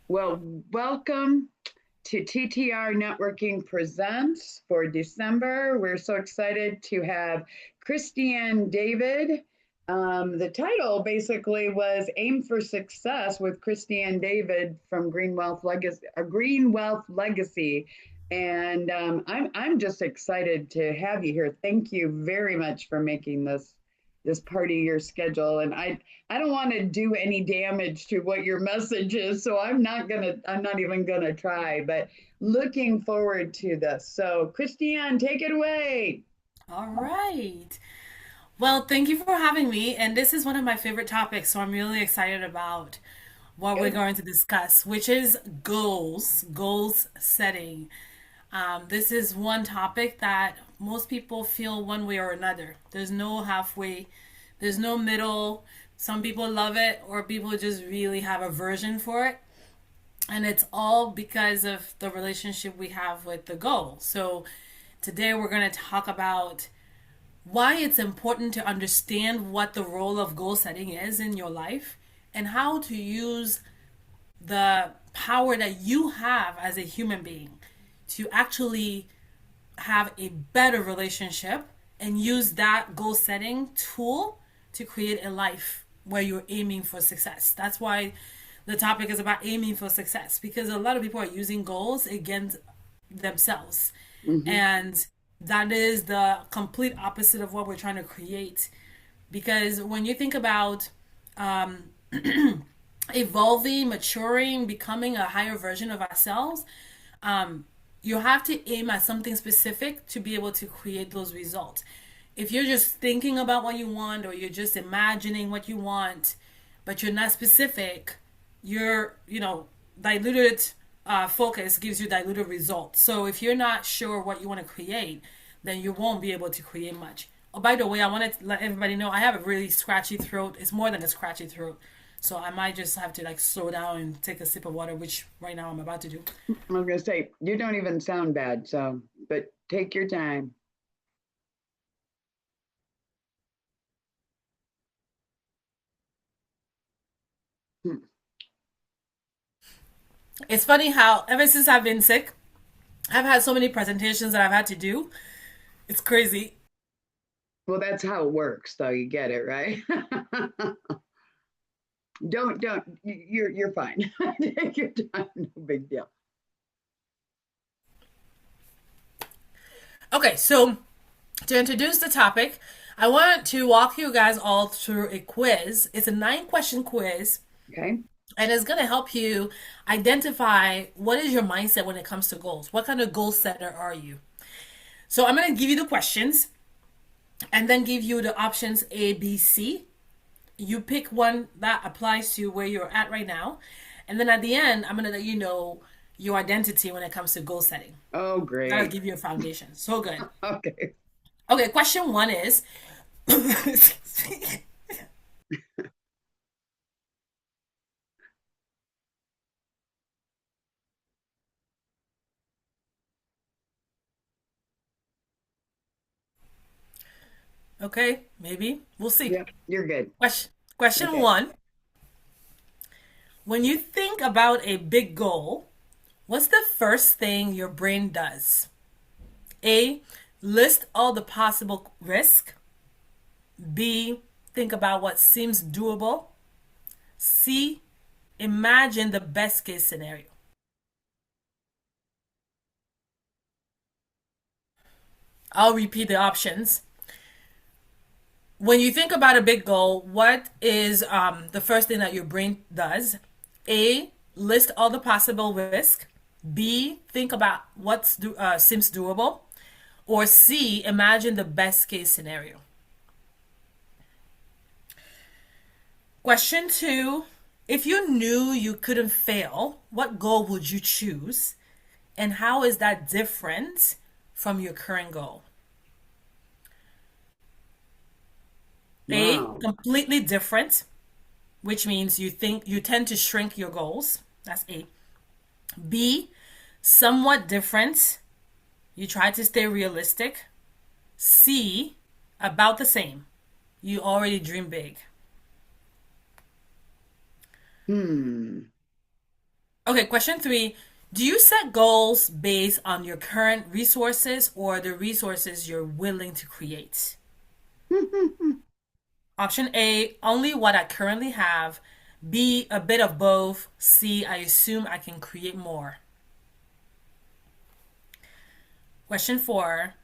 Well, welcome to TTR Networking Presents for December. We're so excited to have Christiane David. The title basically was Aim for Success with Christiane David from Greenwealth Legacy. And I'm just excited to have you here. Thank you very much for making this part of your schedule. And I don't want to do any damage to what your message is, so I'm not even gonna try, but looking forward to this. So Christiane, take it away. All right. Well, thank you for having me. And this is one of my favorite topics, so I'm really excited about what we're Good. going to discuss, which is goals setting. This is one topic that most people feel one way or another. There's no halfway, there's no middle. Some people love it, or people just really have aversion for it. And it's all because of the relationship we have with the goal. So, today we're going to talk about why it's important to understand what the role of goal setting is in your life and how to use the power that you have as a human being to actually have a better relationship and use that goal setting tool to create a life where you're aiming for success. That's why the topic is about aiming for success, because a lot of people are using goals against themselves. Mhm. And that is the complete opposite of what we're trying to create. Because when you think about evolving, maturing, becoming a higher version of ourselves, you have to aim at something specific to be able to create those results. If you're just thinking about what you want, or you're just imagining what you want, but you're not specific, diluted focus gives you diluted results. So if you're not sure what you want to create, then you won't be able to create much. Oh, by the way, I want to let everybody know I have a really scratchy throat. It's more than a scratchy throat. So I might just have to like slow down and take a sip of water, which right now I'm about to do. I was gonna say you don't even sound bad, so but take your time. Hmm. It's funny how ever since I've been sick, I've had so many presentations that I've had to do. It's crazy. Well, that's how it works, though. You get it, right? Don't. You're fine. Take your time. No big deal. Okay, so to introduce the topic, I want to walk you guys all through a quiz. It's a 9 question quiz, Okay. and it's going to help you identify what is your mindset when it comes to goals. What kind of goal setter are you? So I'm going to give you the questions and then give you the options A, B, C. You pick one that applies to where you're at right now. And then at the end, I'm going to let you know your identity when it comes to goal setting. Oh, That'll great. give you a foundation. So good. Okay. Okay, question one is okay, maybe. We'll see. Yep. You're good. Question Okay. one. When you think about a big goal, what's the first thing your brain does? A. List all the possible risk. B. Think about what seems doable. C. Imagine the best case scenario. I'll repeat the options. When you think about a big goal, what is the first thing that your brain does? A. List all the possible risk. B. Think about what seems doable. Or C. Imagine the best case scenario. Question two. If you knew you couldn't fail, what goal would you choose? And how is that different from your current goal? A. Wow. Completely different, which means you tend to shrink your goals. That's A. B. Somewhat different. You try to stay realistic. C. About the same. You already dream big. Hmm. Okay, question three. Do you set goals based on your current resources or the resources you're willing to create? Option A, only what I currently have. B, a bit of both. C, I assume I can create more. Question four,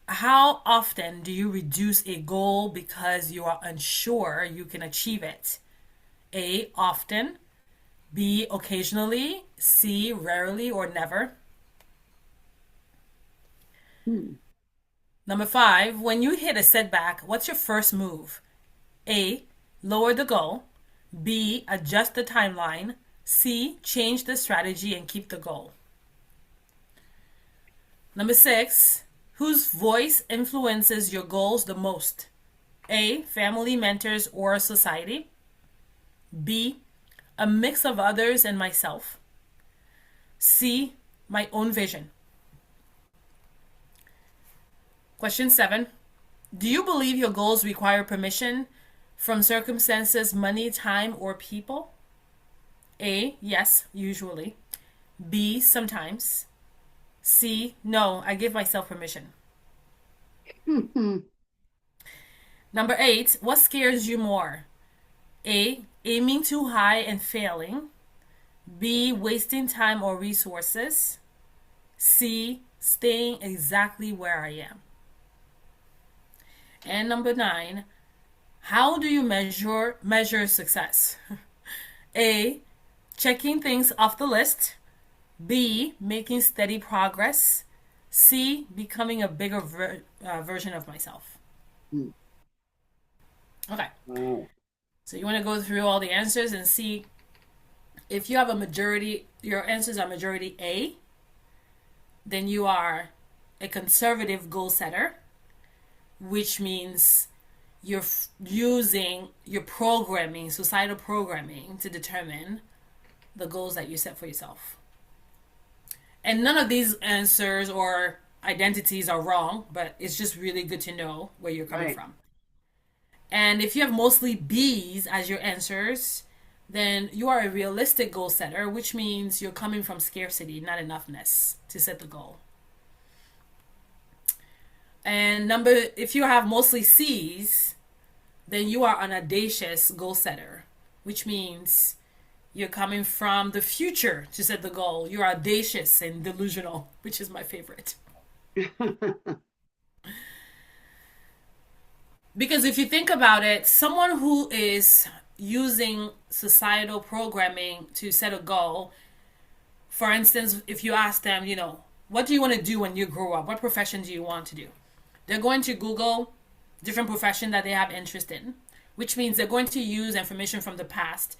how often do you reduce a goal because you are unsure you can achieve it? A, often. B, occasionally. C, rarely or never. Hmm. Number five, when you hit a setback, what's your first move? A, lower the goal. B, adjust the timeline. C, change the strategy and keep the goal. Number six, whose voice influences your goals the most? A, family, mentors, or society. B, a mix of others and myself. C, my own vision. Question seven, do you believe your goals require permission from circumstances, money, time, or people? A, yes, usually. B, sometimes. C, no, I give myself permission. Number eight, what scares you more? A, aiming too high and failing. B, wasting time or resources. C, staying exactly where I am. And number nine, how do you measure success? A, checking things off the list. B, making steady progress. C, becoming a bigger version of myself. Okay, Wow. so you want to go through all the answers and see if you have a majority, your answers are majority A, then you are a conservative goal setter, which means you're using your programming, societal programming, to determine the goals that you set for yourself. And none of these answers or identities are wrong, but it's just really good to know where you're coming Right. from. And if you have mostly B's as your answers, then you are a realistic goal setter, which means you're coming from scarcity, not enoughness, to set the goal. And if you have mostly C's, then you are an audacious goal setter, which means you're coming from the future to set the goal. You're audacious and delusional, which is my favorite. Because if you think about it, someone who is using societal programming to set a goal, for instance, if you ask them, what do you want to do when you grow up? What profession do you want to do? They're going to Google different profession that they have interest in, which means they're going to use information from the past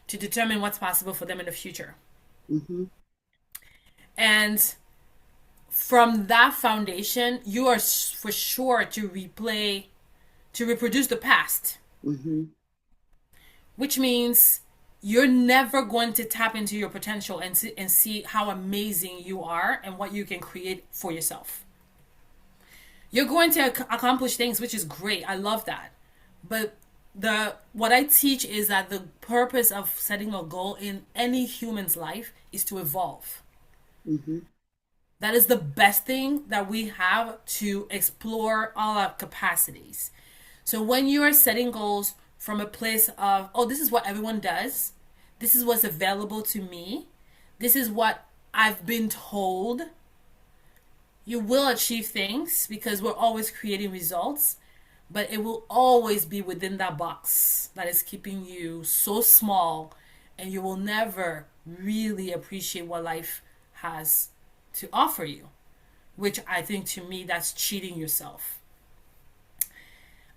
to determine what's possible for them in the future. Mm-hmm. And from that foundation, you are for sure to reproduce the past, Mm-hmm. which means you're never going to tap into your potential and see how amazing you are and what you can create for yourself. You're going to accomplish things, which is great. I love that. But what I teach is that the purpose of setting a goal in any human's life is to evolve. Mm-hmm. That is the best thing that we have to explore all our capacities. So when you are setting goals from a place of, oh, this is what everyone does, this is what's available to me, this is what I've been told, you will achieve things because we're always creating results, but it will always be within that box that is keeping you so small, and you will never really appreciate what life has to offer you, which I think, to me, that's cheating yourself.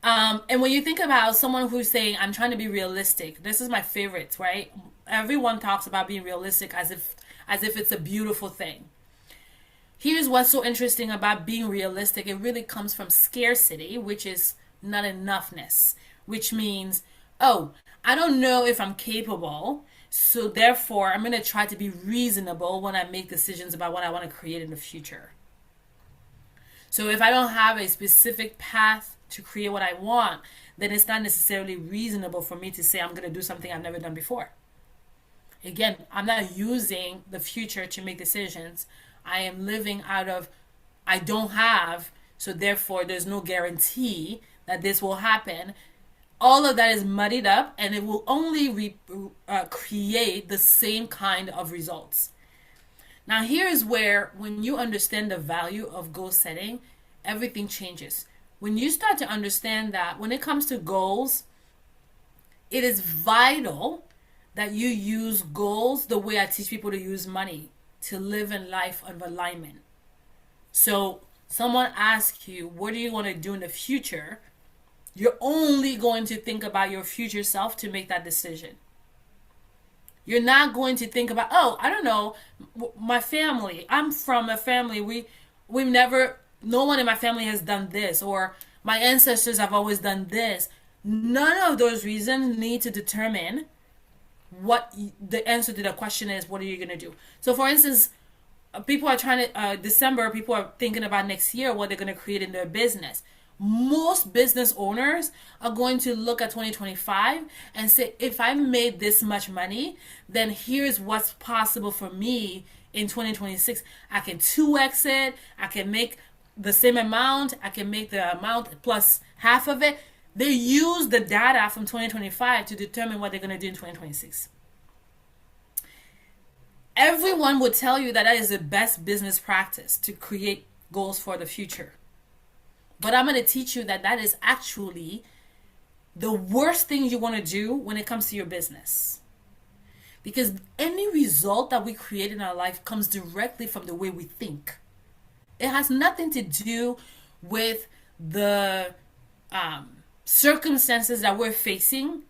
And when you think about someone who's saying, I'm trying to be realistic, this is my favorite, right? Everyone talks about being realistic as if it's a beautiful thing. Here's what's so interesting about being realistic. It really comes from scarcity, which is not enoughness, which means, oh, I don't know if I'm capable, so therefore I'm going to try to be reasonable when I make decisions about what I want to create in the future. So if I don't have a specific path to create what I want, then it's not necessarily reasonable for me to say I'm going to do something I've never done before. Again, I'm not using the future to make decisions. I am living out of I don't have, so therefore there's no guarantee that this will happen. All of that is muddied up, and it will only create the same kind of results. Now, here is where, when you understand the value of goal setting, everything changes. When you start to understand that when it comes to goals, it is vital that you use goals the way I teach people to use money, to live in life of alignment. So, someone asks you, what do you want to do in the future? You're only going to think about your future self to make that decision. You're not going to think about, oh, I don't know, my family. I'm from a family. We've never, no one in my family has done this, or my ancestors have always done this. None of those reasons need to determine what the answer to the question is. What are you going to do? So, for instance, people are trying to, December, people are thinking about next year, what they're going to create in their business. Most business owners are going to look at 2025 and say, if I made this much money, then here's what's possible for me in 2026. I can 2x it. I can make the same amount. I can make the amount plus half of it. They use the data from 2025 to determine what they're going to do in 2026. Everyone would tell you that that is the best business practice to create goals for the future. But I'm going to teach you that that is actually the worst thing you want to do when it comes to your business. Because any result that we create in our life comes directly from the way we think. It has nothing to do with the circumstances that we're facing.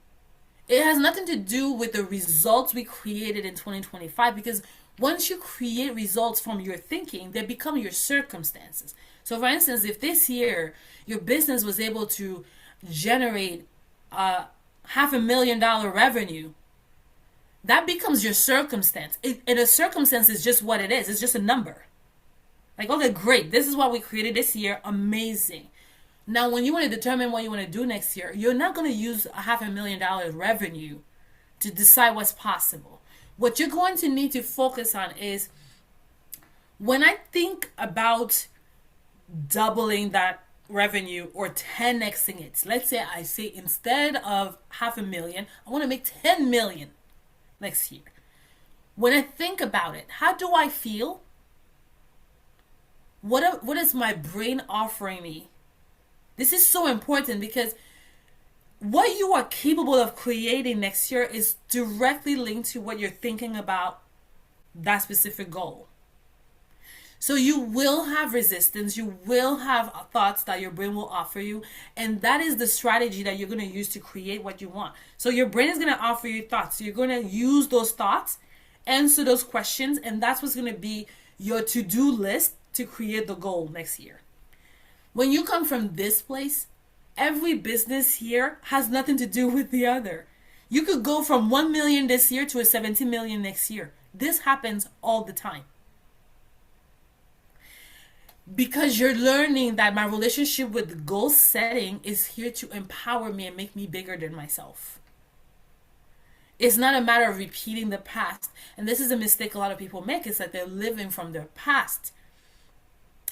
It has nothing to do with the results we created in 2025, because once you create results from your thinking, they become your circumstances. So, for instance, if this year your business was able to generate $500,000 revenue, that becomes your circumstance. And a circumstance is just what it is. It's just a number. Like, okay, great. This is what we created this year. Amazing. Now, when you want to determine what you want to do next year, you're not going to use $500,000 revenue to decide what's possible. What you're going to need to focus on is, when I think about doubling that revenue or 10xing it, let's say I say instead of $500,000, I want to make 10 million next year. When I think about it, how do I feel? What is my brain offering me? This is so important, because what you are capable of creating next year is directly linked to what you're thinking about that specific goal. So you will have resistance, you will have thoughts that your brain will offer you, and that is the strategy that you're going to use to create what you want. So your brain is going to offer you thoughts. So you're going to use those thoughts, answer those questions, and that's what's going to be your to-do list to create the goal next year. When you come from this place, every business here has nothing to do with the other. You could go from 1 million this year to a 17 million next year. This happens all the time. Because you're learning that my relationship with goal setting is here to empower me and make me bigger than myself. It's not a matter of repeating the past. And this is a mistake a lot of people make, is that they're living from their past.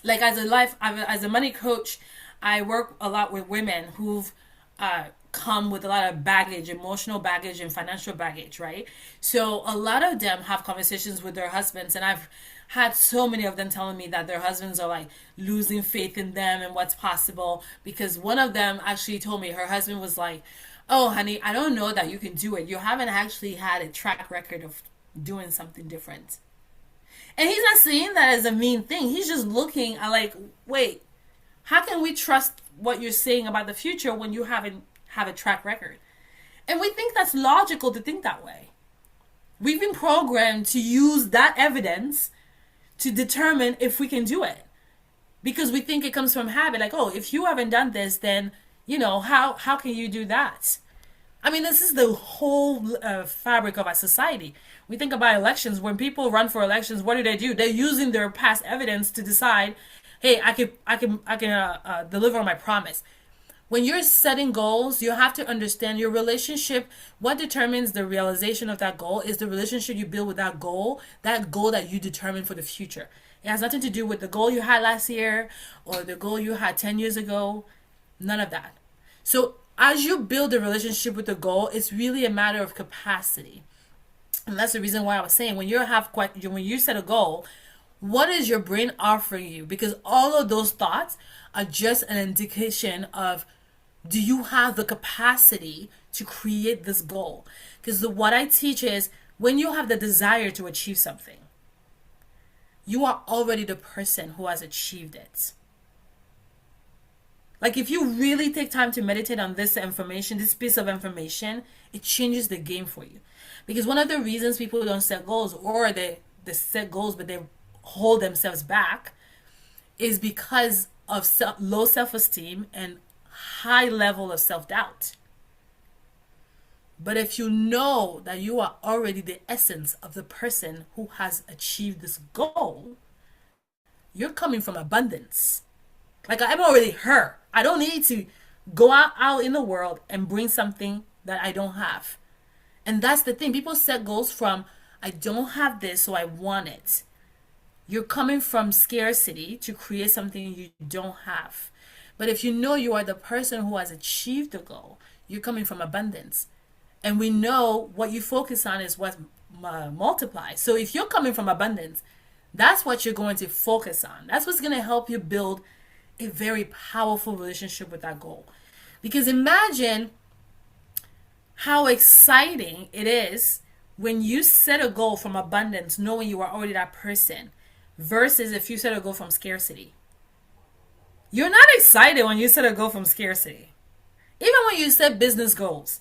Like, as a money coach, I work a lot with women who've come with a lot of baggage, emotional baggage and financial baggage, right? So a lot of them have conversations with their husbands, and I've had so many of them telling me that their husbands are like losing faith in them and what's possible, because one of them actually told me her husband was like, oh honey, I don't know that you can do it. You haven't actually had a track record of doing something different. And he's not saying that as a mean thing. He's just looking at like, wait, how can we trust what you're saying about the future when you haven't have a track record? And we think that's logical to think that way. We've been programmed to use that evidence to determine if we can do it, because we think it comes from habit. Like, oh, if you haven't done this, then, you know, how can you do that? I mean, this is the whole fabric of our society. We think about elections. When people run for elections, what do? They're using their past evidence to decide, hey, I can deliver on my promise. When you're setting goals, you have to understand your relationship. What determines the realization of that goal is the relationship you build with that goal that you determine for the future. It has nothing to do with the goal you had last year or the goal you had 10 years ago. None of that. So, as you build a relationship with the goal, it's really a matter of capacity. And that's the reason why I was saying when when you set a goal, what is your brain offering you? Because all of those thoughts are just an indication of, do you have the capacity to create this goal? Because what I teach is, when you have the desire to achieve something, you are already the person who has achieved it. Like, if you really take time to meditate on this information, this piece of information, it changes the game for you. Because one of the reasons people don't set goals, or they set goals but they hold themselves back, is because of low self-esteem and high level of self-doubt. But if you know that you are already the essence of the person who has achieved this goal, you're coming from abundance. Like, I'm already her. I don't need to go out in the world and bring something that I don't have. And that's the thing. People set goals from, I don't have this, so I want it. You're coming from scarcity to create something you don't have. But if you know you are the person who has achieved the goal, you're coming from abundance. And we know what you focus on is what multiplies. So if you're coming from abundance, that's what you're going to focus on. That's what's going to help you build a very powerful relationship with that goal. Because imagine how exciting it is when you set a goal from abundance, knowing you are already that person, versus if you set a goal from scarcity. You're not excited when you set a goal from scarcity. Even when you set business goals.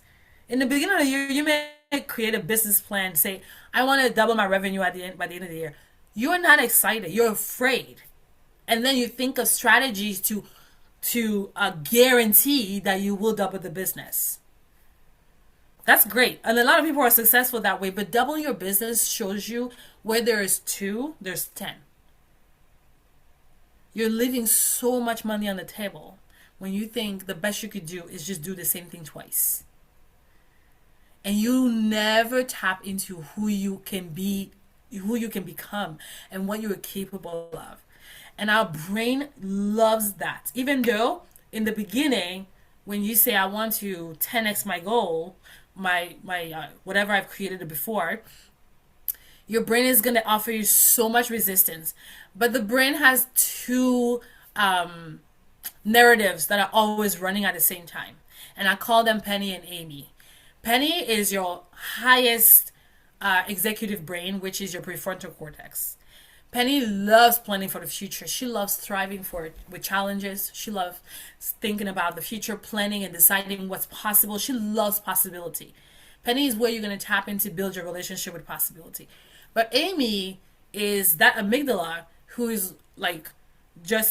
In the beginning of the year, you may create a business plan, say, I want to double my revenue by the end of the year. You're not excited. You're afraid. And then you think of strategies to guarantee that you will double the business. That's great. And a lot of people are successful that way. But doubling your business shows you where there is 2, there's 10. You're leaving so much money on the table when you think the best you could do is just do the same thing twice. And you never tap into who you can be, who you can become, and what you are capable of. And our brain loves that. Even though in the beginning, when you say, I want to 10x my goal, my whatever I've created before, your brain is going to offer you so much resistance. But the brain has 2 narratives that are always running at the same time. And I call them Penny and Amy. Penny is your highest executive brain, which is your prefrontal cortex. Penny loves planning for the future. She loves thriving with challenges. She loves thinking about the future, planning and deciding what's possible. She loves possibility. Penny is where you're going to tap into build your relationship with possibility. But Amy is that amygdala who is like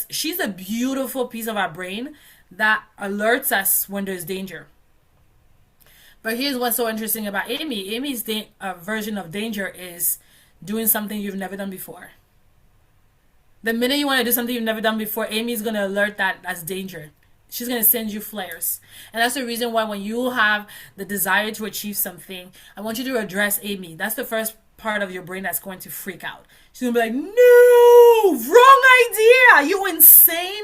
she's a beautiful piece of our brain that alerts us when there's danger. But here's what's so interesting about Amy. Amy's version of danger is doing something you've never done before. The minute you want to do something you've never done before, Amy's going to alert that that's danger. She's going to send you flares. And that's the reason why when you have the desire to achieve something, I want you to address Amy. That's the first part of your brain that's going to freak out. She's going to be like, no, wrong idea. Are you insane?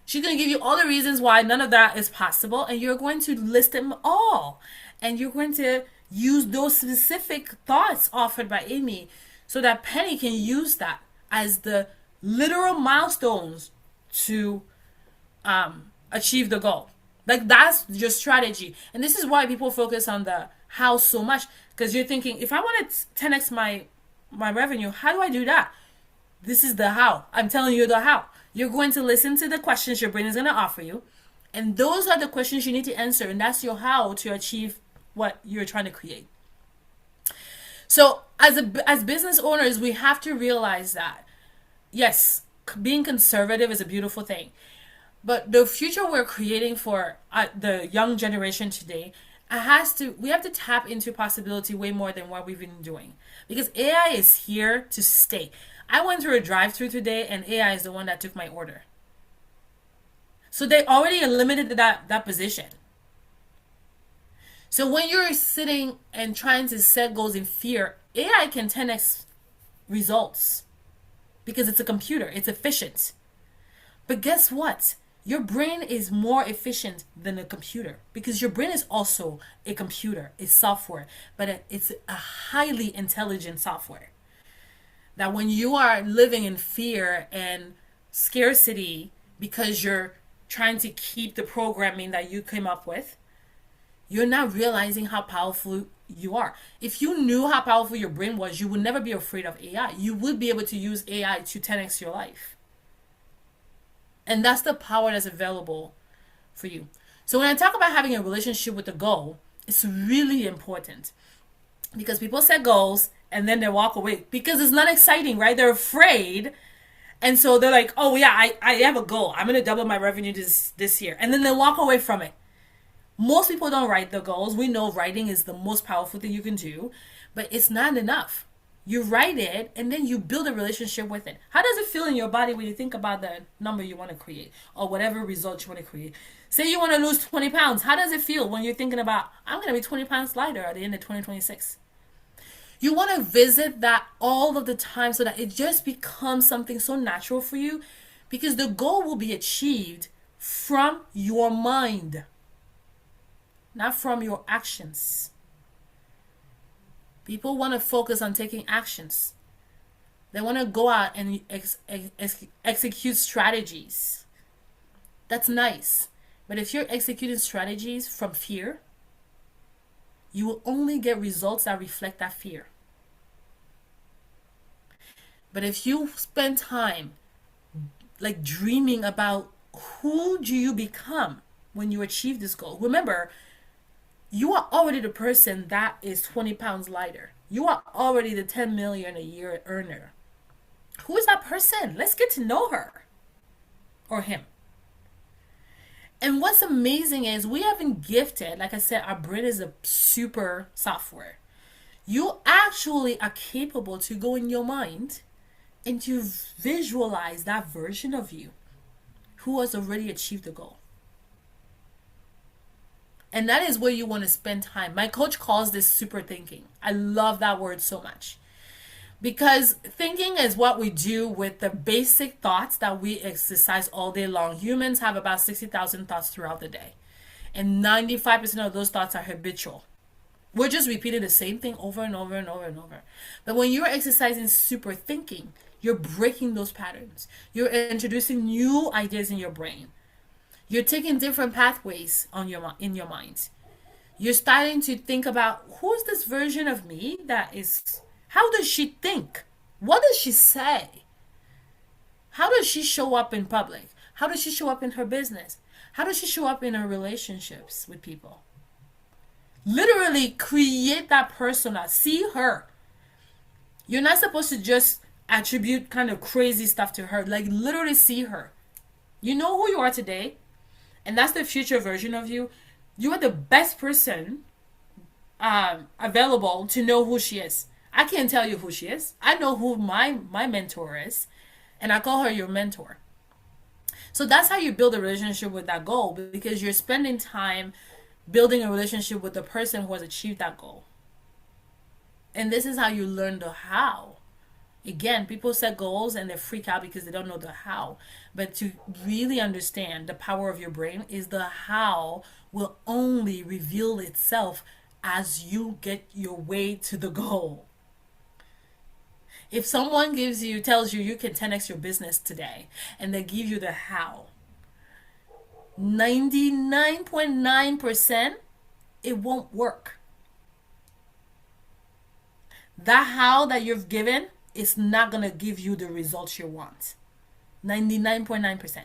She's going to give you all the reasons why none of that is possible. And you're going to list them all. And you're going to use those specific thoughts offered by Amy so that Penny can use that as the literal milestones to achieve the goal. Like, that's your strategy. And this is why people focus on the how so much, because you're thinking, if I want to 10x my revenue, how do I do that? This is the how. I'm telling you the how. You're going to listen to the questions your brain is going to offer you, and those are the questions you need to answer, and that's your how to achieve what you're trying to create. So as business owners, we have to realize that yes, being conservative is a beautiful thing, but the future we're creating for the young generation today, we have to tap into possibility way more than what we've been doing, because AI is here to stay. I went through a drive-through today, and AI is the one that took my order. So they already eliminated that position. So when you're sitting and trying to set goals in fear, AI can 10x results because it's a computer, it's efficient. But guess what? Your brain is more efficient than a computer because your brain is also a computer, a software, but it's a highly intelligent software. That when you are living in fear and scarcity because you're trying to keep the programming that you came up with, you're not realizing how powerful you are. If you knew how powerful your brain was, you would never be afraid of AI. You would be able to use AI to 10x your life. And that's the power that's available for you. So when I talk about having a relationship with the goal, it's really important because people set goals and then they walk away because it's not exciting, right? They're afraid. And so they're like, oh yeah, I have a goal. I'm going to double my revenue this year. And then they walk away from it. Most people don't write the goals. We know writing is the most powerful thing you can do, but it's not enough. You write it and then you build a relationship with it. How does it feel in your body when you think about the number you want to create or whatever result you want to create? Say you want to lose 20 pounds. How does it feel when you're thinking about, I'm going to be 20 pounds lighter at the end of 2026? You want to visit that all of the time so that it just becomes something so natural for you because the goal will be achieved from your mind, not from your actions. People want to focus on taking actions. They want to go out and execute strategies. That's nice. But if you're executing strategies from fear, you will only get results that reflect that fear. But if you spend time like dreaming about who do you become when you achieve this goal, remember, you are already the person that is 20 pounds lighter. You are already the 10 million a year earner. Who is that person? Let's get to know her or him. And what's amazing is we have been gifted, like I said, our brain is a super software. You actually are capable to go in your mind and to visualize that version of you who has already achieved the goal. And that is where you want to spend time. My coach calls this super thinking. I love that word so much. Because thinking is what we do with the basic thoughts that we exercise all day long. Humans have about 60,000 thoughts throughout the day. And 95% of those thoughts are habitual. We're just repeating the same thing over and over and over and over. But when you're exercising super thinking, you're breaking those patterns. You're introducing new ideas in your brain. You're taking different pathways in your mind. You're starting to think about who's this version of me that is, how does she think? What does she say? How does she show up in public? How does she show up in her business? How does she show up in her relationships with people? Literally create that persona. See her. You're not supposed to just attribute kind of crazy stuff to her. Like literally see her. You know who you are today. And that's the future version of you. You are the best person available to know who she is. I can't tell you who she is. I know who my mentor is. And I call her your mentor. So that's how you build a relationship with that goal. Because you're spending time building a relationship with the person who has achieved that goal. And this is how you learn the how. Again, people set goals and they freak out because they don't know the how. But to really understand the power of your brain is the how will only reveal itself as you get your way to the goal. If someone tells you can 10x your business today and they give you the how, 99.9% it won't work. That how that you've given is not going to give you the results you want. 99.9%.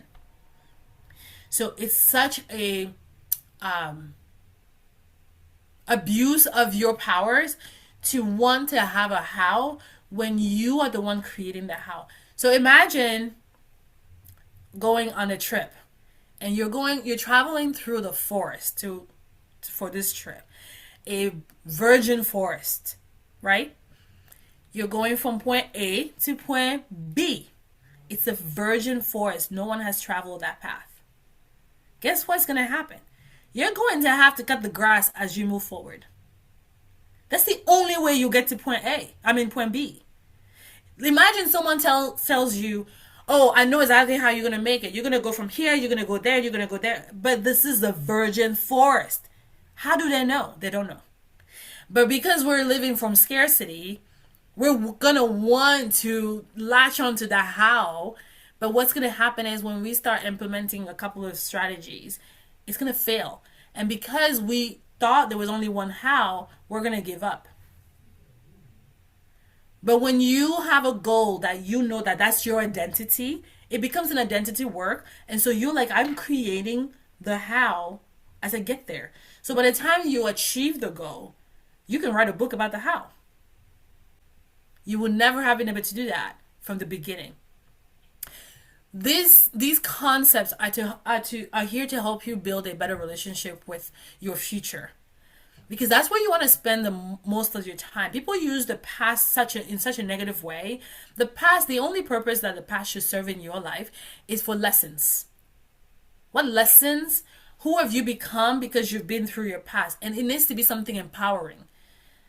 So it's such a abuse of your powers to want to have a how when you are the one creating the how. So imagine going on a trip and you're traveling through the forest for this trip, a virgin forest, right? You're going from point A to point B. It's a virgin forest. No one has traveled that path. guess what's going to happen? You're going to have to cut the grass as you move forward. That's the only way you get to point B. Imagine someone tells you, oh, I know exactly how you're going to make it. You're going to go from here, you're going to go there, you're going to go there. But this is the virgin forest. How do they know? They don't know. But because we're living from scarcity, we're going to want to latch onto the how. But what's going to happen is when we start implementing a couple of strategies, it's going to fail. And because we thought there was only one how, we're going to give up. But when you have a goal that you know that that's your identity, it becomes an identity work. And so you're like, I'm creating the how as I get there. So by the time you achieve the goal, you can write a book about the how. You will never have been able to do that from the beginning. These concepts are here to help you build a better relationship with your future. Because that's where you want to spend the most of your time. People use the past in such a negative way. The only purpose that the past should serve in your life is for lessons. What lessons? Who have you become because you've been through your past? And it needs to be something empowering.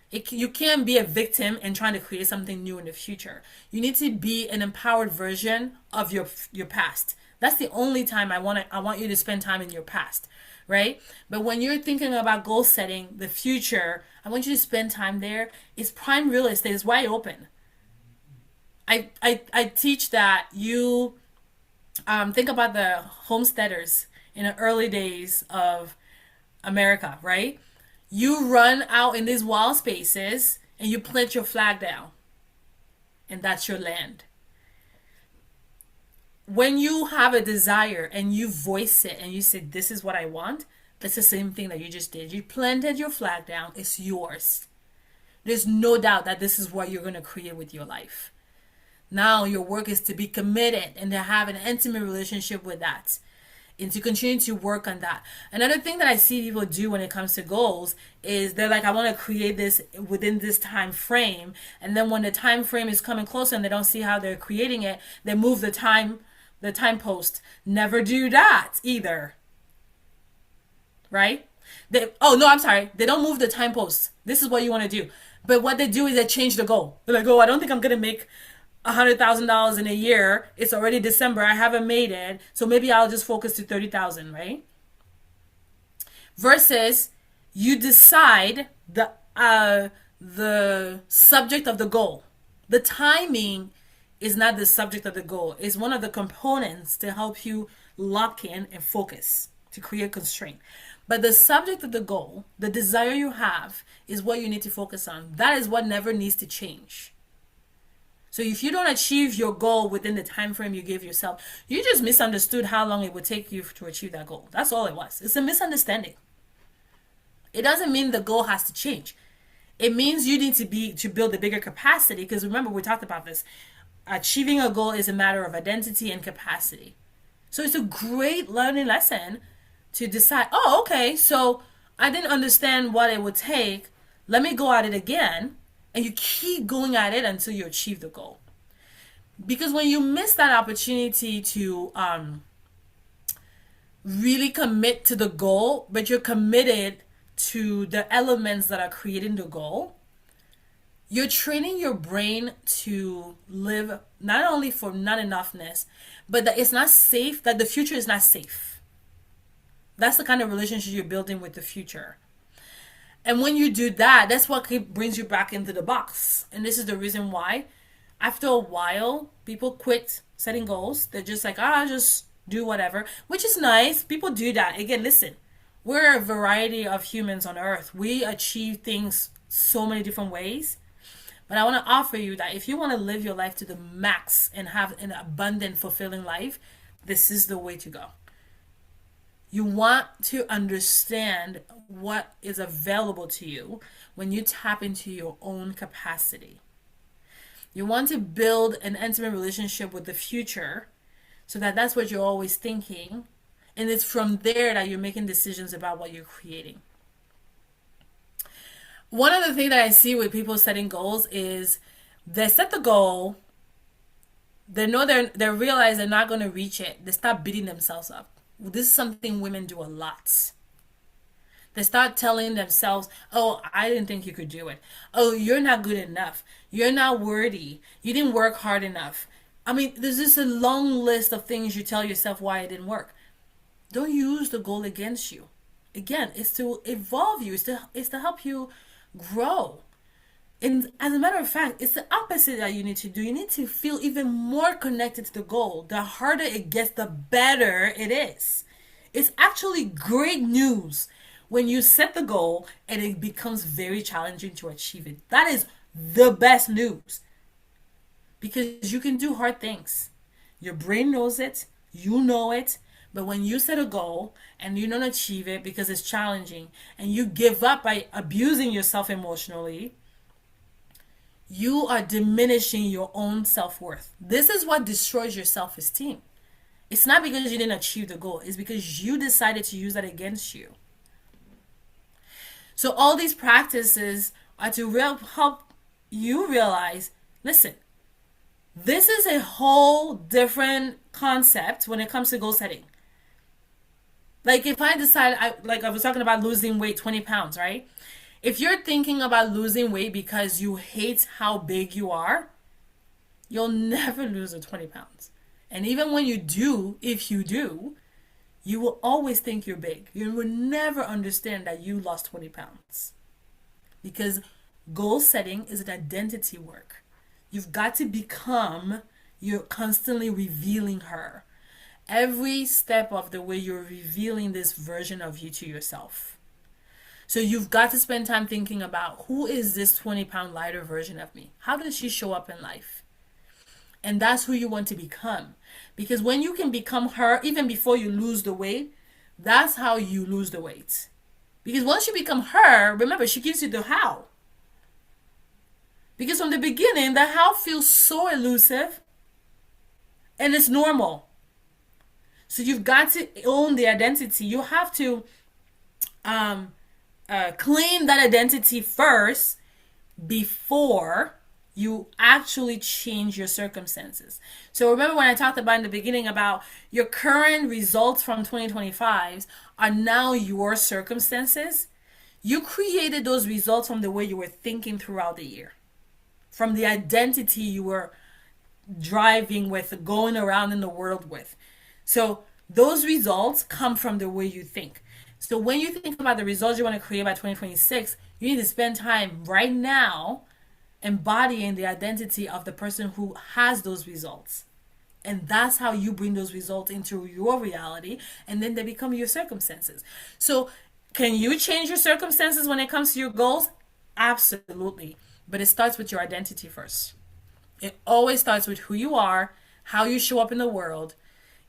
You can't be a victim and trying to create something new in the future. You need to be an empowered version of your past. That's the only time I want you to spend time in your past. Right? But when you're thinking about goal setting, the future, I want you to spend time there. It's prime real estate. It's wide open. I teach that you think about the homesteaders in the early days of America, right? You run out in these wild spaces and you plant your flag down. And that's your land. When you have a desire and you voice it and you say, this is what I want, that's the same thing that you just did. You planted your flag down. It's yours. There's no doubt that this is what you're going to create with your life. Now your work is to be committed and to have an intimate relationship with that and to continue to work on that. Another thing that I see people do when it comes to goals is they're like, I want to create this within this time frame. And then when the time frame is coming closer and they don't see how they're creating it, they move the time post. Never do that either. Right? They don't move the time post. This is what you want to do. But what they do is they change the goal. They're like, oh, I don't think I'm going to make $100,000 in a year. It's already December. I haven't made it. So maybe I'll just focus to 30,000, right? Versus you decide the subject of the goal. The timing is not the subject of the goal. It's one of the components to help you lock in and focus, to create constraint. But the subject of the goal, the desire you have, is what you need to focus on. That is what never needs to change. So if you don't achieve your goal within the time frame you gave yourself, you just misunderstood how long it would take you to achieve that goal. That's all it was. It's a misunderstanding. It doesn't mean the goal has to change. It means you need to build a bigger capacity, because remember, we talked about this. Achieving a goal is a matter of identity and capacity. So it's a great learning lesson to decide, oh, okay, so I didn't understand what it would take. Let me go at it again. And you keep going at it until you achieve the goal. Because when you miss that opportunity to really commit to the goal, but you're committed to the elements that are creating the goal, you're training your brain to live not only for not enoughness, but that it's not safe, that the future is not safe. That's the kind of relationship you're building with the future. And when you do that, that's what brings you back into the box. And this is the reason why, after a while, people quit setting goals. They're just like, I'll just do whatever, which is nice. People do that. Again, listen, we're a variety of humans on earth. We achieve things so many different ways. But I want to offer you that if you want to live your life to the max and have an abundant, fulfilling life, this is the way to go. You want to understand what is available to you when you tap into your own capacity. You want to build an intimate relationship with the future so that that's what you're always thinking. And it's from there that you're making decisions about what you're creating. One of the things that I see with people setting goals is they set the goal, they know they realize they're not going to reach it. They start beating themselves up. This is something women do a lot. They start telling themselves, oh, I didn't think you could do it. Oh, you're not good enough. You're not worthy. You didn't work hard enough. I mean, there's just a long list of things you tell yourself why it didn't work. Don't use the goal against you. Again, it's to evolve you. It's to help you grow. And as a matter of fact, it's the opposite that you need to do. You need to feel even more connected to the goal. The harder it gets, the better it is. It's actually great news when you set the goal and it becomes very challenging to achieve it. That is the best news because you can do hard things. Your brain knows it, you know it, but when you set a goal and you don't achieve it because it's challenging and you give up by abusing yourself emotionally, you are diminishing your own self-worth. This is what destroys your self-esteem. It's not because you didn't achieve the goal, it's because you decided to use that against you. So all these practices are to help you realize, listen, this is a whole different concept when it comes to goal setting. Like if I decide, like I was talking about losing weight, 20 pounds, right? If you're thinking about losing weight because you hate how big you are, you'll never lose the 20 pounds. And even when you do, if you do, you will always think you're big. You will never understand that you lost 20 pounds. Because goal setting is an identity work. You've got to become, you're constantly revealing her. Every step of the way you're revealing this version of you to yourself. So you've got to spend time thinking about who is this 20-pound lighter version of me? How does she show up in life? And that's who you want to become. Because when you can become her, even before you lose the weight, that's how you lose the weight. Because once you become her, remember, she gives you the how. Because from the beginning, the how feels so elusive and it's normal. So you've got to own the identity. You have to claim that identity first before you actually change your circumstances. So remember when I talked about in the beginning about your current results from 2025 are now your circumstances. You created those results from the way you were thinking throughout the year, from the identity you were driving with, going around in the world with. So those results come from the way you think. So when you think about the results you want to create by 2026, you need to spend time right now embodying the identity of the person who has those results. And that's how you bring those results into your reality, and then they become your circumstances. So can you change your circumstances when it comes to your goals? Absolutely. But it starts with your identity first. It always starts with who you are, how you show up in the world,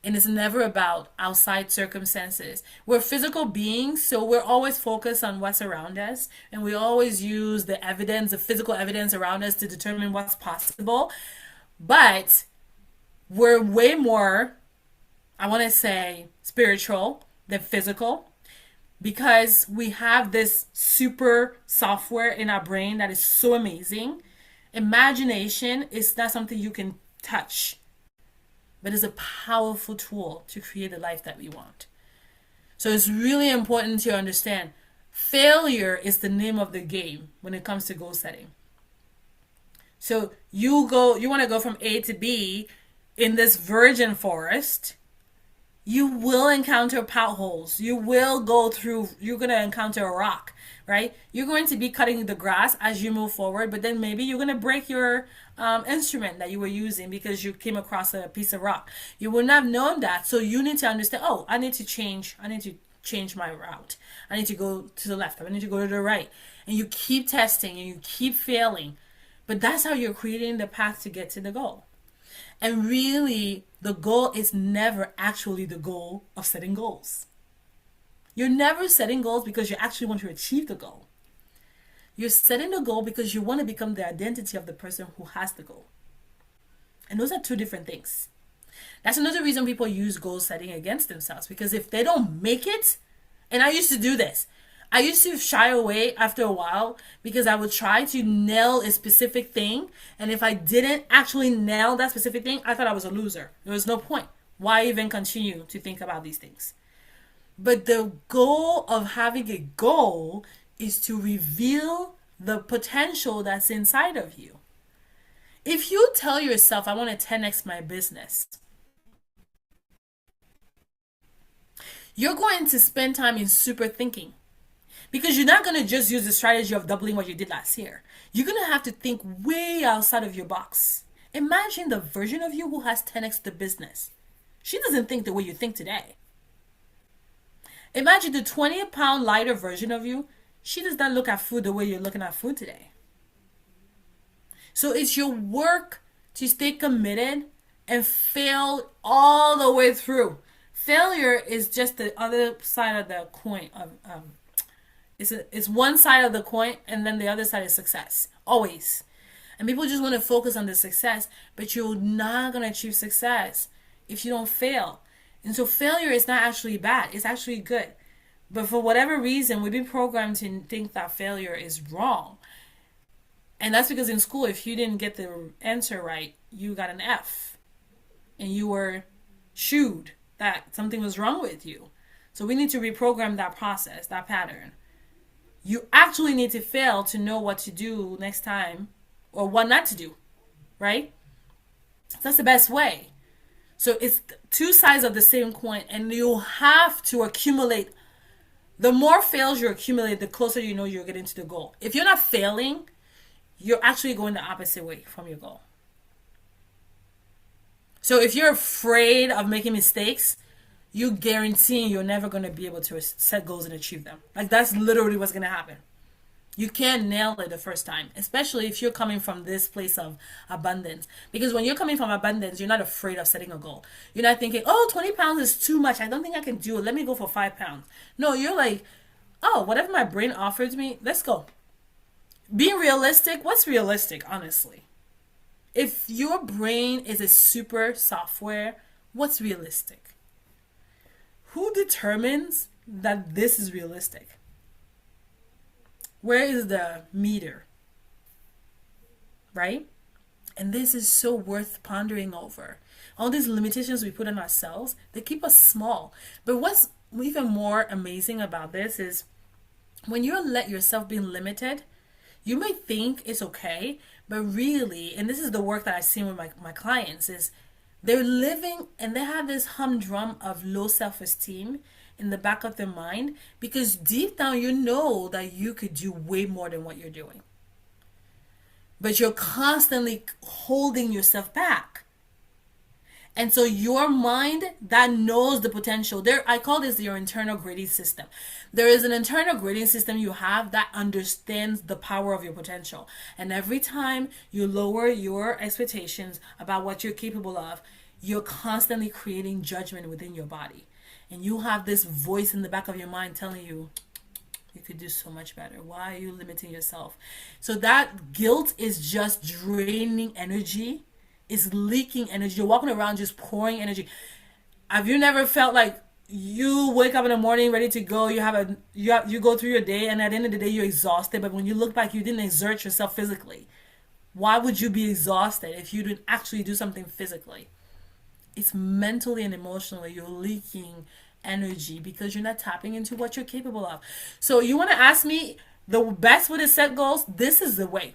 and it's never about outside circumstances. We're physical beings, so we're always focused on what's around us, and we always use the evidence, the physical evidence around us to determine what's possible. But we're way more, I want to say, spiritual than physical, because we have this super software in our brain that is so amazing. Imagination is not something you can touch, but it's a powerful tool to create the life that we want. So it's really important to understand failure is the name of the game when it comes to goal setting. So you want to go from A to B in this virgin forest. You will encounter potholes. You're going to encounter a rock, right? You're going to be cutting the grass as you move forward, but then maybe you're going to break your instrument that you were using because you came across a piece of rock. You wouldn't have known that. So you need to understand, oh, I need to change my route. I need to go to the left. I need to go to the right. And you keep testing and you keep failing. But that's how you're creating the path to get to the goal. And really, the goal is never actually the goal of setting goals. You're never setting goals because you actually want to achieve the goal. You're setting the goal because you want to become the identity of the person who has the goal. And those are two different things. That's another reason people use goal setting against themselves, because if they don't make it, and I used to do this, I used to shy away after a while because I would try to nail a specific thing. And if I didn't actually nail that specific thing, I thought I was a loser. There was no point. Why even continue to think about these things? But the goal of having a goal is to reveal the potential that's inside of you. If you tell yourself, I want to 10x my business, you're going to spend time in super thinking because you're not going to just use the strategy of doubling what you did last year. You're going to have to think way outside of your box. Imagine the version of you who has 10x the business. She doesn't think the way you think today. Imagine the 20-pound lighter version of you. She does not look at food the way you're looking at food today. So it's your work to stay committed and fail all the way through. Failure is just the other side of the coin. It's one side of the coin, and then the other side is success. Always. And people just want to focus on the success, but you're not going to achieve success if you don't fail. And so failure is not actually bad. It's actually good. But for whatever reason, we've been programmed to think that failure is wrong. And that's because in school, if you didn't get the answer right, you got an F. And you were shooed that something was wrong with you. So we need to reprogram that process, that pattern. You actually need to fail to know what to do next time or what not to do, right? That's the best way. So it's two sides of the same coin, and you have to accumulate. The more fails you accumulate, the closer you know you're getting to the goal. If you're not failing, you're actually going the opposite way from your goal. So if you're afraid of making mistakes, you guaranteeing you're never going to be able to set goals and achieve them. Like that's literally what's going to happen. You can't nail it the first time, especially if you're coming from this place of abundance. Because when you're coming from abundance, you're not afraid of setting a goal. You're not thinking, oh, 20 pounds is too much. I don't think I can do it. Let me go for 5 pounds. No, you're like, oh, whatever my brain offers me, let's go. Being realistic, what's realistic, honestly? If your brain is a super software, what's realistic? Who determines that this is realistic? Where is the meter? Right? And this is so worth pondering over. All these limitations we put on ourselves, they keep us small. But what's even more amazing about this is when you let yourself be limited, you may think it's okay, but really, and this is the work that I've seen with my clients, is they're living and they have this humdrum of low self-esteem in the back of their mind because deep down you know that you could do way more than what you're doing. But you're constantly holding yourself back. And so your mind that knows the potential, I call this your internal grading system. There is an internal grading system you have that understands the power of your potential. And every time you lower your expectations about what you're capable of, you're constantly creating judgment within your body. And you have this voice in the back of your mind telling you, you could do so much better. Why are you limiting yourself? So that guilt is just draining energy. Is leaking energy. You're walking around just pouring energy. Have you never felt like you wake up in the morning ready to go? You go through your day, and at the end of the day, you're exhausted. But when you look back, you didn't exert yourself physically. Why would you be exhausted if you didn't actually do something physically? It's mentally and emotionally. You're leaking energy because you're not tapping into what you're capable of. So you want to ask me the best way to set goals? This is the way.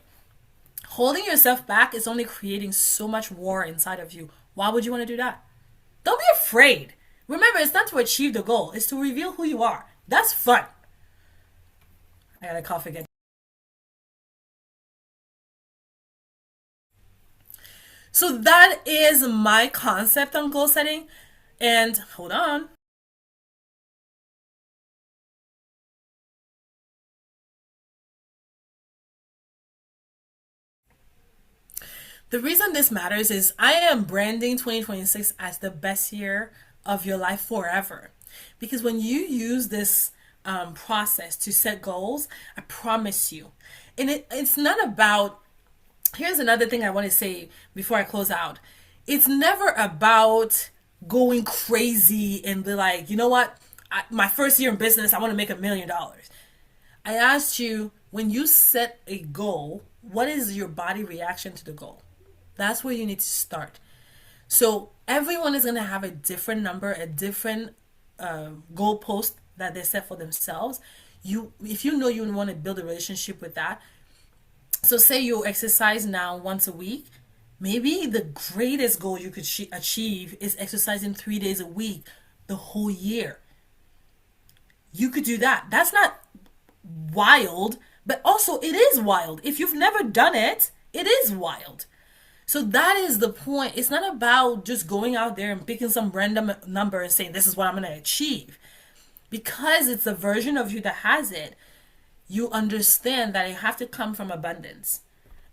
Holding yourself back is only creating so much war inside of you. Why would you want to do that? Don't be afraid. Remember, it's not to achieve the goal. It's to reveal who you are. That's fun. I gotta cough again. So that is my concept on goal setting. And hold on. The reason this matters is I am branding 2026 as the best year of your life forever. Because when you use this process to set goals, I promise you, and it's not about, here's another thing I want to say before I close out. It's never about going crazy and be like, you know what, my first year in business, I want to make $1 million. I asked you, when you set a goal, what is your body reaction to the goal? That's where you need to start. So everyone is going to have a different number, a different goal post that they set for themselves. If you know you want to build a relationship with that, so say you exercise now once a week, maybe the greatest goal you could achieve is exercising 3 days a week the whole year. You could do that. That's not wild, but also it is wild. If you've never done it, it is wild. So that is the point. It's not about just going out there and picking some random number and saying, this is what I'm going to achieve. Because it's the version of you that has it, you understand that it have to come from abundance.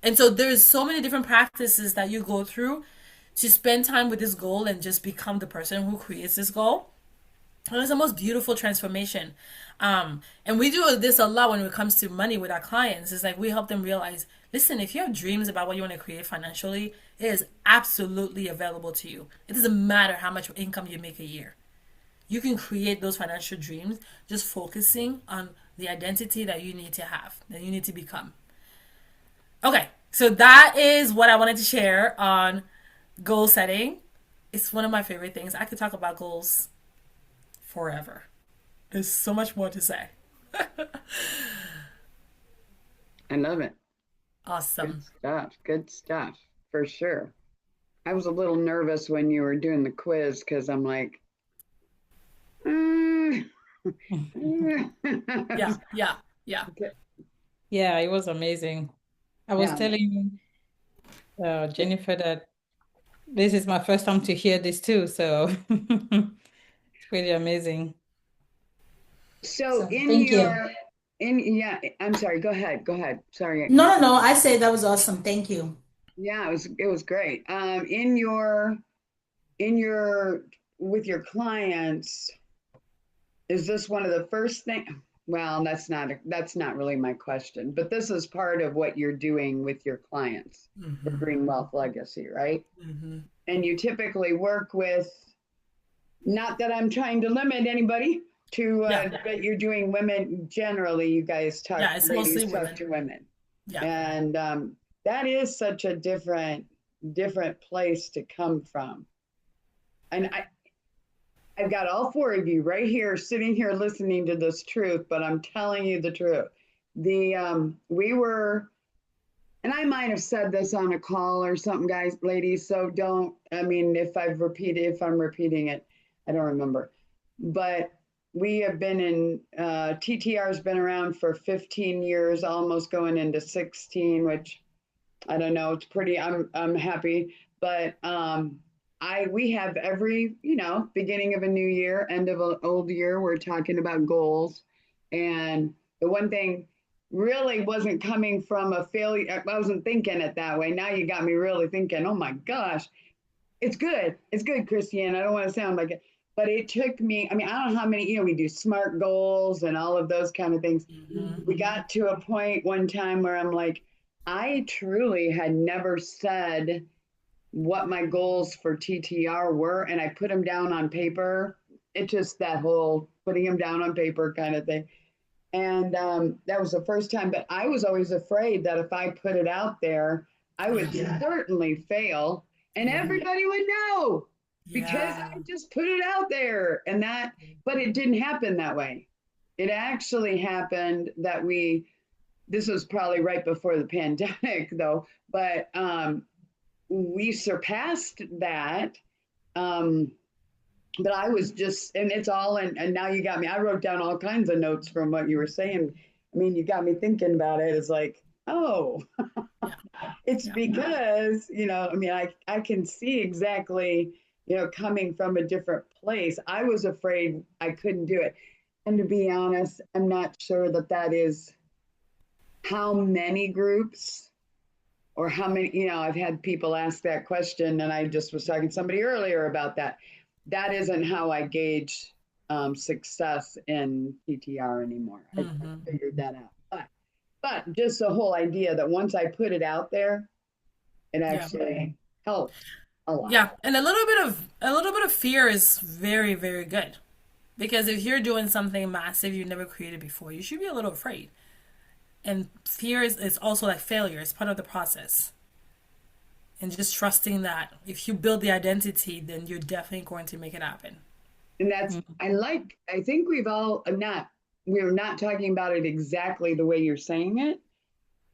And so there's so many different practices that you go through to spend time with this goal and just become the person who creates this goal. And it's the most beautiful transformation. And we do this a lot when it comes to money with our clients. It's like we help them realize, listen, if you have dreams about what you want to create financially, it is absolutely available to you. It doesn't matter how much income you make a year. You can create those financial dreams just focusing on the identity that you need to have, that you need to become. Okay, so that is what I wanted to share on goal setting. It's one of my favorite things. I could talk about goals forever. There's so much more to say. I love it. Good Awesome. stuff. Good stuff for sure. I was a little nervous when you were doing the quiz because I'm like, mm. Yeah, yeah, yeah. Yeah, it was amazing. I was Yeah. telling Jennifer that this is my first time to hear this too, so it's pretty amazing. So So in thank you. your yeah, I'm sorry. Go ahead. Go ahead. Sorry. No, no, no. I say that was awesome. Thank you. Yeah, it was great. In your with your clients, is this one of the first thing? Well, that's not really my question, but this is part of what you're doing with your clients for Greenwealth Legacy, right? Mm-hmm. And you typically work with, not that I'm trying to limit anybody to, Yeah, but you're doing women generally. You guys talk, yeah, it's mostly ladies talk women. to women, Yeah, and that is such a different place to come from. And I've got all four of you right here, sitting here listening to this truth, but I'm telling you the truth. We were, and I might have said this on a call or something, guys, ladies. So don't. I mean, if I'm repeating it, I don't remember. But we have been in TTR's been around for 15 years, almost going into 16, which I don't know. It's pretty. I'm happy, but we have every, beginning of a new year, end of an old year, we're talking about goals. And the one thing really wasn't coming from a failure. I wasn't thinking it that way. Now you got me really thinking, oh my gosh, it's good. It's good, Christiane. I don't want to sound like it, but it took me, I mean, I don't know how many, we do SMART goals and all of those kind of things. We got to a point one time where I'm like, I truly had never said what my goals for TTR were, and I put them down on paper. It just that whole putting them down on paper kind of thing. And that was the first time, but I was always afraid that if I put it out there, I would certainly fail and everybody would know because I just put it out there. And but it didn't happen that way. It actually happened that this was probably right before the pandemic though, but we surpassed that. But I was just, and it's all, and now you got me, I wrote down all kinds of notes from what you were saying. I mean, you got me thinking about it. It's like, oh, it's because, I mean, I can see exactly, coming from a different place. I was afraid I couldn't do it. And to be honest, I'm not sure that is how many groups or how many, I've had people ask that question, and I just was talking to somebody earlier about that. That isn't how I gauge success in TTR anymore. I figured that out. But just the whole idea that once I put it out there, it actually helped a lot. Yeah, and a little bit of fear is very, very good. Because if you're doing something massive you never created before, you should be a little afraid. And fear is also like failure. It's part of the process. And just trusting that if you build the identity, then you're definitely going to make it happen. And that's, I think we're not talking about it exactly the way you're saying it.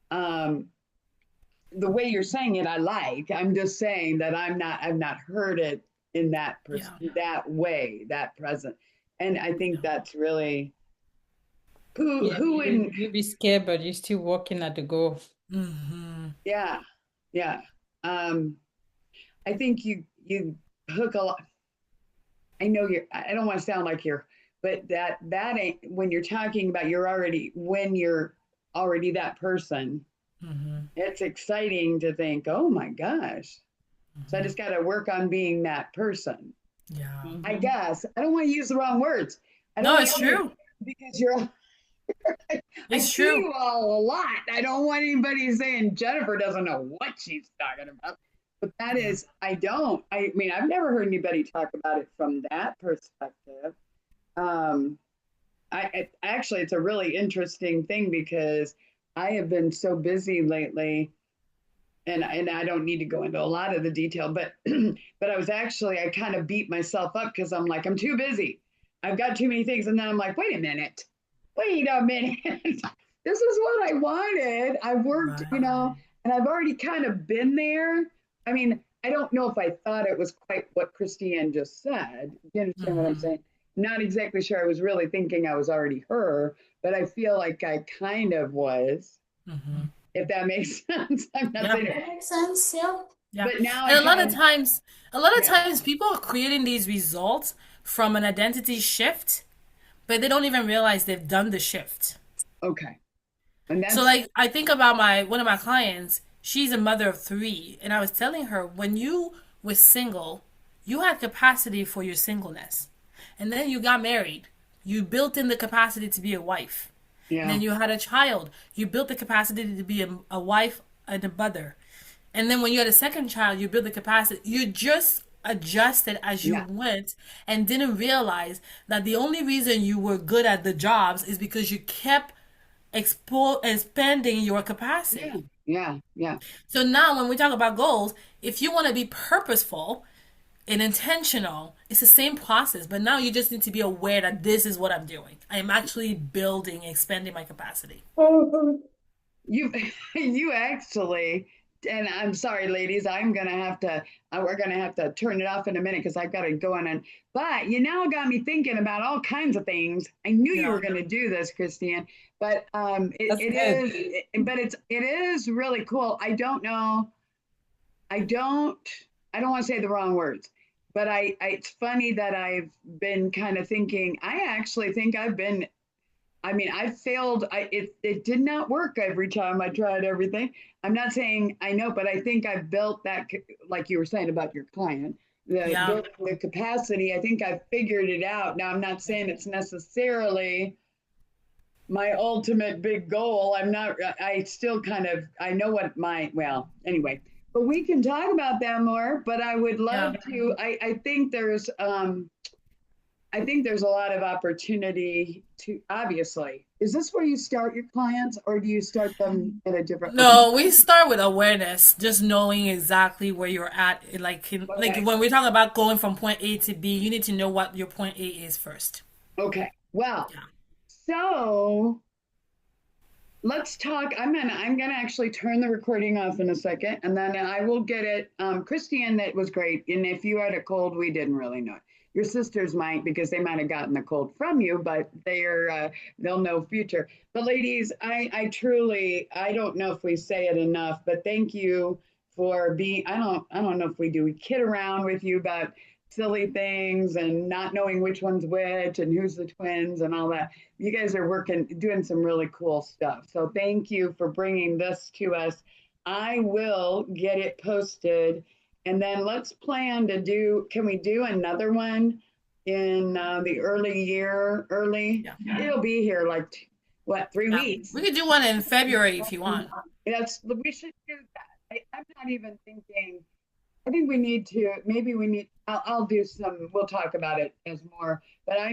The way you're saying it, I like. I'm just saying that I've not heard it in that that way, that present. And I think that's really who wouldn't. You be scared, but you're still walking at the goal. Yeah, yeah. I think you hook a lot. I know I don't want to sound like but that ain't when you're talking about when you're already that person. It's exciting to think, oh my gosh. So I just got to work on being that person. Yeah. I guess I don't want to use the wrong words. No, it's true. Because you're. I see you all a lot. I don't want anybody saying Jennifer doesn't know what she's talking about. But that is, I mean, I've never heard anybody talk about it from that perspective. Actually, it's a really interesting thing because I have been so busy lately, and I don't need to go into a lot of the detail, but I kind of beat myself up because I'm like, I'm too busy. I've got too many things. And then I'm like, wait a minute. This is what I wanted. I've worked, and I've already kind of been there. I mean, I don't know if I thought it was quite what Christiane just said. Do you understand what I'm saying? Not exactly sure. I was really thinking I was already her, but I feel like I kind of was. If that makes sense. I'm not saying That makes sense, yeah. But now and a lot of times people are creating these results from an identity shift, but they don't even realize they've done the shift. Okay. So like I think about one of my clients, she's a mother of 3, and I was telling her when you were single, you had capacity for your singleness. And then you got married. You built in the capacity to be a wife. Yeah. And then you had a child. You built the capacity to be a wife and a mother. And then when you had a second child, you built the capacity. You just adjusted as you went and didn't realize that the only reason you were good at the jobs is because you kept expanding your capacity. Yeah. So now when we talk about goals, if you want to be purposeful and intentional, it's the same process, but now you just need to be aware that this is what I'm doing. I am actually building, expanding my capacity. You actually, and I'm sorry, ladies, we're gonna have to turn it off in a minute because I've got to go on. But you now got me thinking about all kinds of things. I knew you were going to do this, Christiane, but it is really cool. I don't want to say the wrong words, but it's funny that I've been kind of thinking, I actually think I failed. It did not work every time I tried everything. I'm not saying I know, but I think I've built that, like you were saying about your client, the capacity. I think I've figured it out. Now, I'm not saying it's necessarily my ultimate big goal. I still I know what anyway, but we can talk about that more, but I would love to, I think there's a lot of opportunity to, obviously. Is this where you start your clients, or do you start them at a different? No, we start with awareness, just knowing exactly where you're at. Like when we talk about going from point A to B, you need to know what your point A is first. Okay. Well, so let's talk. I'm gonna actually turn the recording off in a second, and then I will get it. Christiane, that was great. And if you had a cold, we didn't really know it. Your sisters might, because they might have gotten the cold from you, but they'll know future. But ladies, I truly, I don't know if we say it enough, but thank you for being, I don't know if we do, we kid around with you about silly things and not knowing which one's which and who's the twins and all that. You guys are doing some really cool stuff. So thank you for bringing this to us. I will get it posted. And then let's plan to can we do another one in the early year? Yeah. It'll be here like, 3 weeks? We could do one in February if you want. We should do that. I'm not even thinking, I think I'll do some, we'll talk about it as more, but now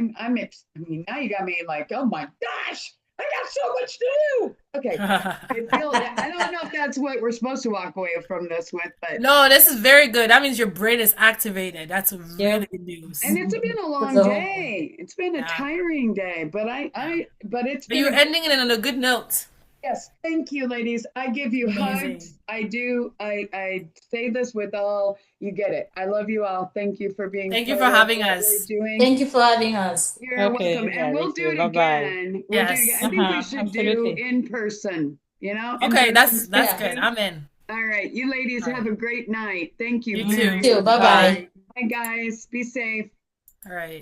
you got me like, oh my gosh, I got so much to do. Okay. I don't know if that's what we're supposed to walk away from this with, but No, this is very good. That means your brain is activated. That's really Yep. good news. and it's been a long So- day. It's been a Yeah. tiring day, but but it's But been you're a ending it on a good note. yes. Thank you, ladies. I give you Amazing. hugs. I do. I say this with all. You get it. I love you all. Thank you for being. Thank you part for of having what us. we're doing. Thank you for having us. You're Okay. welcome, Yeah, and we'll me do too. it Bye-bye. again. Yes. I think we should do Absolutely. in person. You know. Okay, that's Yeah. good. I'm in. All right, you ladies All have a great night. Thank you. You very too. You too. Bye-bye. much. Bye, guys. Be safe. All right.